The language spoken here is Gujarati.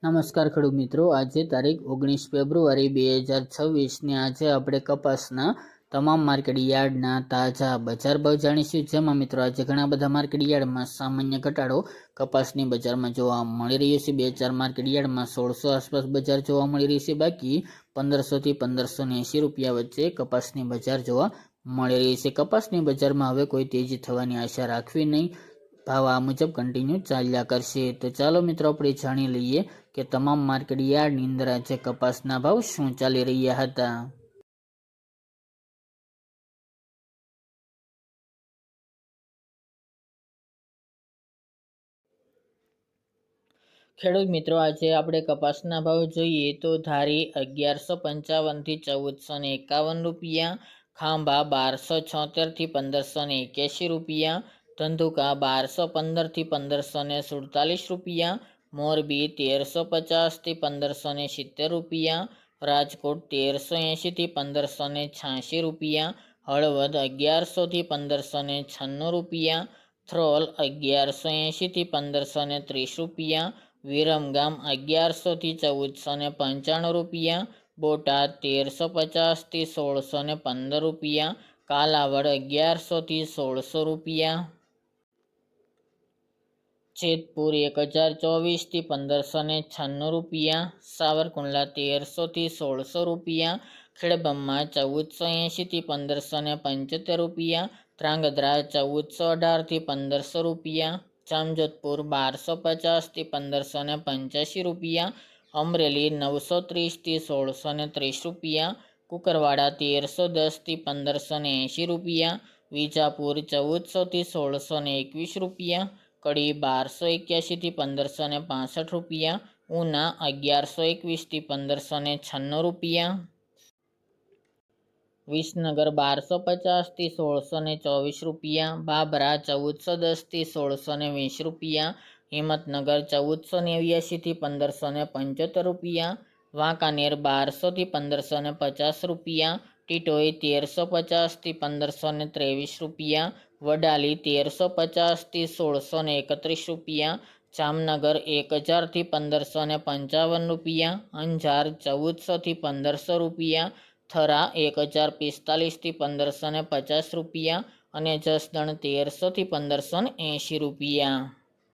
નમસ્કાર ખેડૂત મિત્રો, આજે તારીખ 19 ફેબ્રુઆરી 2026 ને આજે આપણે કપાસના તમામ માર્કેટ યાર્ડના તાજા બજાર ભાવ જાણીશું। જેમાં મિત્રો આજે ઘણા બધા માર્કેટ યાર્ડમાં સામાન્ય ઘટાડો કપાસની બજારમાં જોવા મળી રહ્યો છે। 2-4 માર્કેટ યાર્ડમાં 1600 આસપાસ બજાર જોવા મળી રહી છે, બાકી 1500 થી 1580 રૂપિયા વચ્ચે કપાસની બજાર જોવા મળી રહી છે। કપાસની બજારમાં હવે કોઈ તેજી થવાની આશા રાખવી નહીં, ભાવ આ મુજબ કન્ટિન્યુ ચાલ્યા કરશે। તો ચાલો મિત્રો આપણે જાણી લઈએ કે તમામ માર્કેટ યાર્ડની અંદર આજે કપાસના ભાવ શું ચાલી રહ્યા હતા। ખેડૂત મિત્રો, આજે આપણે કપાસના ભાવ જોઈએ તો ધારી 1155 થી 1451 રૂપિયા, ખાંભા 1276 થી 1581 રૂપિયા, ધંધુકા 1215 થી 1547 રૂપિયા, મોરબી 1350 થી 1570 રૂપિયા, રાજકોટ 1380 થી 1586 રૂપિયા, હળવદ 1100 થી 1596 રૂપિયા, થ્રોલ 1180 થી 1530 રૂપિયા, વિરમગામ 1100 થી 1495 રૂપિયા, બોટાદ 1350 થી 1615 રૂપિયા, કાલાવડ 1100 થી 1600 રૂપિયા, જેતપુર 1024 થી 1596 રૂપિયા, સાવરકુંડલા 1300 થી 1600 રૂપિયા, ખેડબ્રહ્મા 1480 થી 1575 રૂપિયા, ધ્રાંગધ્રા 1418 થી 1500 રૂપિયા, જામજોધપુર 1250 થી 1585 રૂપિયા, અમરેલી 930 થી 1630 રૂપિયા, કુકરવાડા 1310 થી 1580 રૂપિયા, વિજાપુર 1400 થી 1621 રૂપિયા, કડી 1281 થી 1565 રૂપિયા, ઉના 1121 થી 1596 રૂપિયા, વિસનગર 1250 થી 1624 રૂપિયા, બાબરા 1410 થી 1620 રૂપિયા, હિંમતનગર 1489 થી 1575 રૂપિયા, વાંકાનેર 1200 થી 1550 રૂપિયા, ટીટોઈ 1350 થી 1523 રૂપિયા, વડાલી 1350 થી 1631 રૂપિયા, જામનગર 1000 થી 1555 રૂપિયા, અંજાર 1400 થી 1500 રૂપિયા, થરા 1045 થી 1550 રૂપિયા અને જસદણ 1300 થી 1580 રૂપિયા।